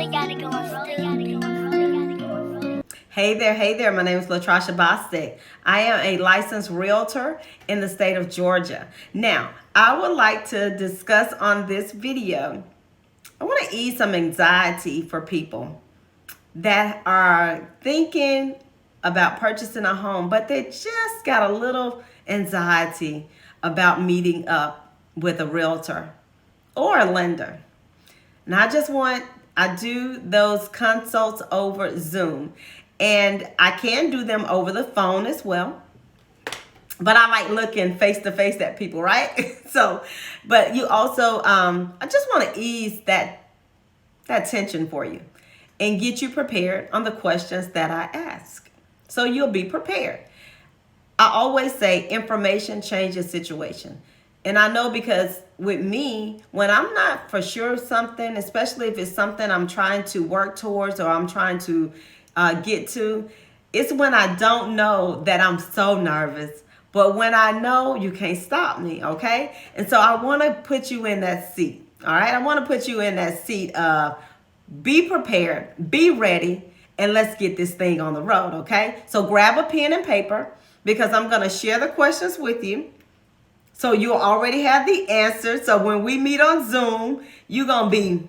Hey there, my name is Latroshia.bostic. I am a licensed realtor in the state of Georgia. Now, I would like to discuss on this video, I want to ease some anxiety for people that are thinking about purchasing a home, but they just got a little anxiety about meeting up with a realtor or a lender. And I do those consults over Zoom, and I can do them over the phone as well. But I like looking face to face at people, right? But you also, I just want to ease that tension for you and get you prepared on the questions that I ask. So you'll be prepared. I always say information changes situation. And I know because with me, when I'm not for sure something, especially if it's something I'm trying to work towards or I'm trying to get to, it's when I don't know that I'm so nervous. But when I know, you can't stop me, okay? And so I want to put you in that seat, all right? I want to put you in that seat of be prepared, be ready, and let's get this thing on the road, okay? So grab a pen and paper because I'm going to share the questions with you. So you already have the answer. So when we meet on Zoom, you're going to be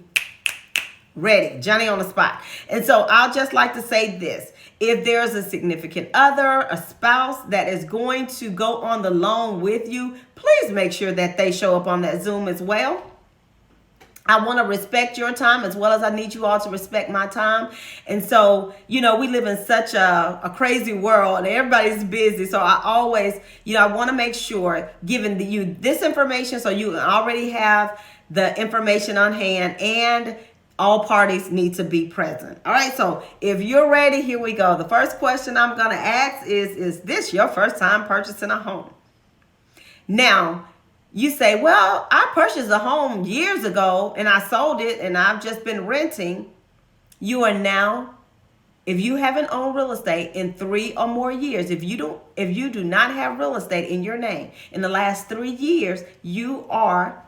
ready, Johnny on the spot. And so I'll just like to say this. If there's a significant other, a spouse that is going to go on the loan with you, please make sure that they show up on that Zoom as well. I want to respect your time as well as I need you all to respect my time. And so, we live in such a crazy world and everybody's busy. So I always, I want to make sure giving you this information so you already have the information on hand and all parties need to be present. All right. So if you're ready, here we go. The first question I'm going to ask is this your first time purchasing a home? Now, you say, well, I purchased a home years ago and I sold it and I've just been renting. You are now, if you haven't owned real estate in 3 or more years, if you do not have real estate in your name in the last 3 years, you are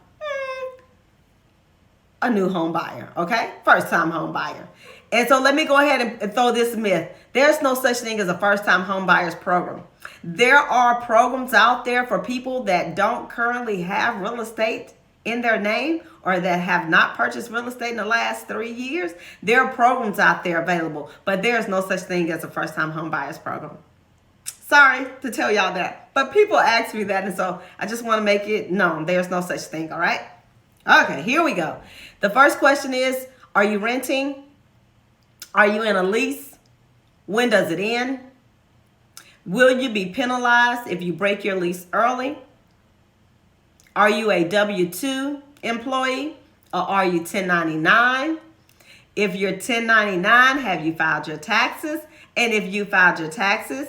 a new home buyer, okay? First time home buyer. And so let me go ahead and throw this myth. There's no such thing as a first time home buyers program. There are programs out there for people that don't currently have real estate in their name or that have not purchased real estate in the last 3 years. There are programs out there available, but there's no such thing as a first time home buyers program. Sorry to tell y'all that, but people ask me that, and so I just want to make it known there's no such thing, all right? Okay, here we go. The first question is, are you renting? Are you in a lease? When does it end? Will you be penalized if you break your lease early? Are you a W-2 employee or are you 1099? If you're 1099, have you filed your taxes? And if you filed your taxes,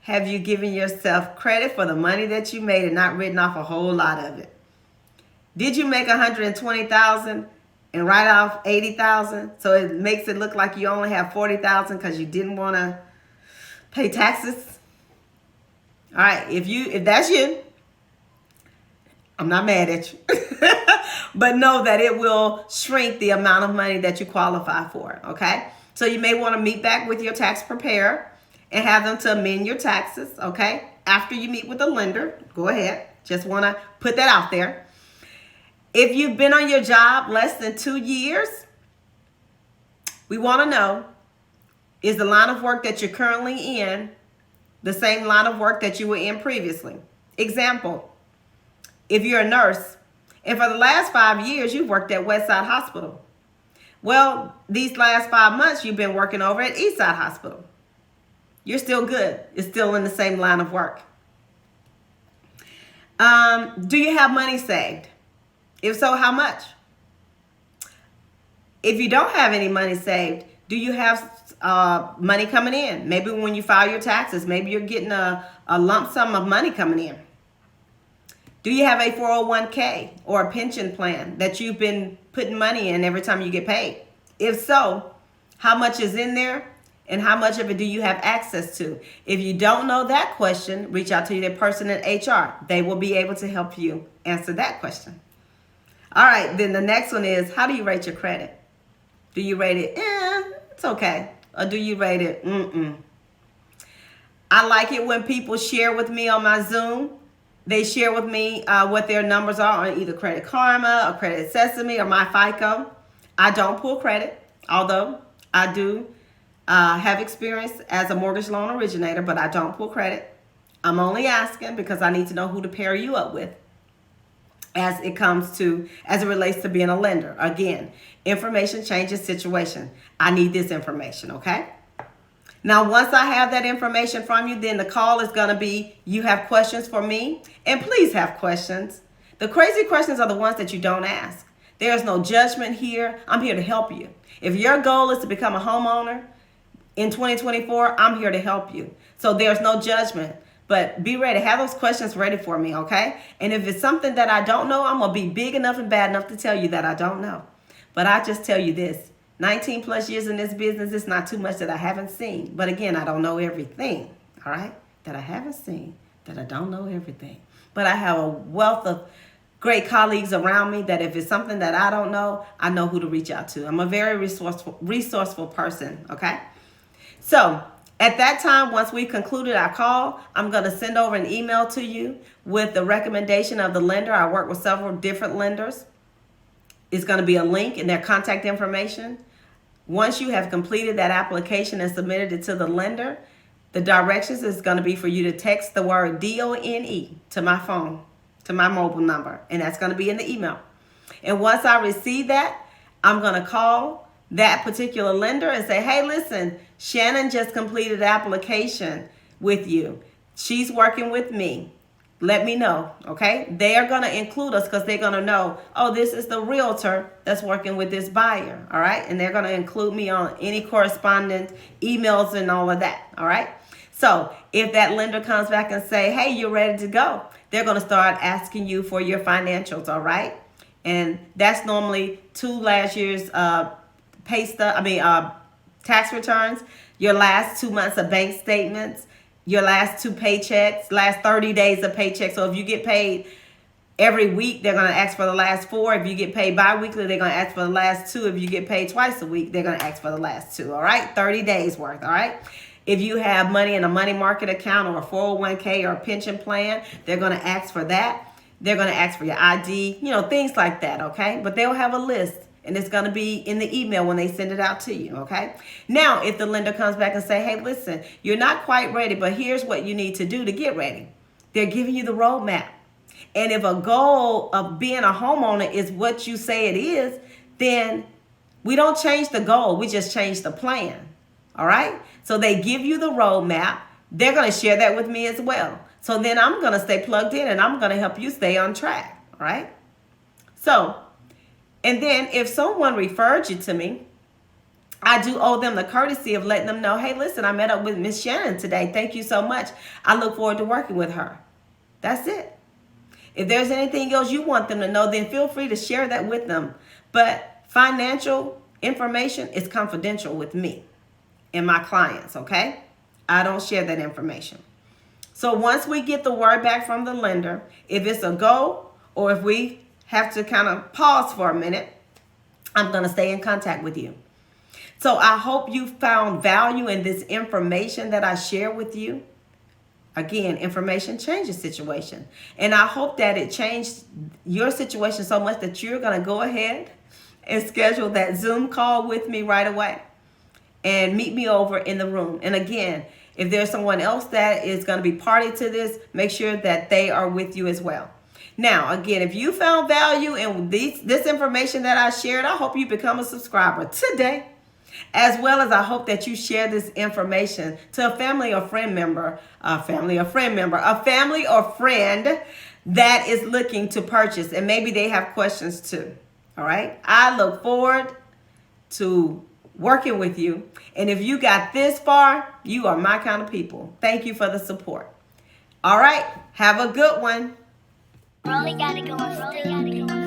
have you given yourself credit for the money that you made and not written off a whole lot of it? Did you make $120,000 and write off $80,000? So it makes it look like you only have $40,000 because you didn't want to pay taxes. All right, if that's you, I'm not mad at you. But know that it will shrink the amount of money that you qualify for, okay? So you may want to meet back with your tax preparer and have them to amend your taxes, okay? After you meet with the lender, go ahead. Just want to put that out there. If you've been on your job less than 2 years, we want to know, is the line of work that you're currently in the same line of work that you were in previously? Example, if you're a nurse and for the last 5 years you've worked at Westside Hospital. Well, these last 5 months you've been working over at Eastside Hospital. You're still good. It's still in the same line of work. Do you have money saved? If so, how much? If you don't have any money saved, do you have money coming in? Maybe when you file your taxes, maybe you're getting a lump sum of money coming in. Do you have a 401k or a pension plan that you've been putting money in every time you get paid? If so, how much is in there and how much of it do you have access to? If you don't know that question, reach out to the person in HR. They will be able to help you answer that question. All right, then the next one is, how do you rate your credit? Do you rate it, it's okay? Or do you rate it, I like it when people share with me on my Zoom. They share with me what their numbers are on either Credit Karma or Credit Sesame or My FICO. I don't pull credit, although I do have experience as a mortgage loan originator, but I don't pull credit. I'm only asking because I need to know who to pair you up with as it relates to being a lender. Again, information changes situation. I need this information, okay? Now, once I have that information from you, then the call is going to be, you have questions for me, and please have questions. The crazy questions are the ones that you don't ask. There's no judgment here. I'm here to help you. If your goal is to become a homeowner in 2024, I'm here to help you. So there's no judgment, but be ready. Have those questions ready for me, okay? And if it's something that I don't know, I'm going to be big enough and bad enough to tell you that I don't know. But I just tell you this. 19 plus years in this business, it's not too much that I haven't seen. But again, I don't know everything, all right? That I haven't seen, that I don't know everything. But I have a wealth of great colleagues around me that if it's something that I don't know, I know who to reach out to. I'm a very resourceful person, okay? So at that time, once we concluded our call, I'm going to send over an email to you with the recommendation of the lender. I work with several different lenders. It's going to be a link in their contact information. Once you have completed that application and submitted it to the lender, the directions is going to be for you to text the word DONE to my phone, to my mobile number, and that's going to be in the email. And once I receive that, I'm going to call that particular lender and say, hey, listen, Shannon just completed the application with you. She's working with me. Let me know, okay? They are going to include us because they're going to know, oh, this is the realtor that's working with this buyer, all right? And they're going to include me on any correspondence, emails, and all of that, all right? So if that lender comes back and say, hey, you're ready to go, they're going to start asking you for your financials, all right? And that's normally 2 last year's tax returns, your last 2 months of bank statements, your last 2 paychecks, last 30 days of paychecks. So if you get paid every week, they're going to ask for the last 4. If you get paid bi-weekly, they're going to ask for the last 2. If you get paid twice a week, they're going to ask for the last 2, all right? 30 days worth, all right? If you have money in a money market account or a 401k or a pension plan, they're going to ask for that. They're going to ask for your ID, things like that, okay? But they'll have a list. And it's going to be in the email when they send it out to you, okay? Now, if the lender comes back and say, hey, listen, you're not quite ready, but here's what you need to do to get ready. They're giving you the roadmap. And if a goal of being a homeowner is what you say it is, then we don't change the goal. We just change the plan, all right? So they give you the roadmap. They're going to share that with me as well. So then I'm going to stay plugged in and I'm going to help you stay on track, all right? So, and then if someone referred you to me, I do owe them the courtesy of letting them know, hey, listen, I met up with Miss Shannon today. Thank you so much. I look forward to working with her. That's it. If there's anything else you want them to know, then feel free to share that with them. But financial information is confidential with me and my clients, okay? I don't share that information. So once we get the word back from the lender, if it's a go or if we have to kind of pause for a minute, I'm going to stay in contact with you. So I hope you found value in this information that I share with you. Again, information changes situation. And I hope that it changed your situation so much that you're going to go ahead and schedule that Zoom call with me right away and meet me over in the room. And again, if there's someone else that is going to be party to this, make sure that they are with you as well. Now, again, if you found value in this information that I shared, I hope you become a subscriber today, as well as I hope that you share this information to a family or friend member that is looking to purchase, and maybe they have questions too. All right. I look forward to working with you. And if you got this far, you are my kind of people. Thank you for the support. All right. Have a good one. Rolling gotta go on.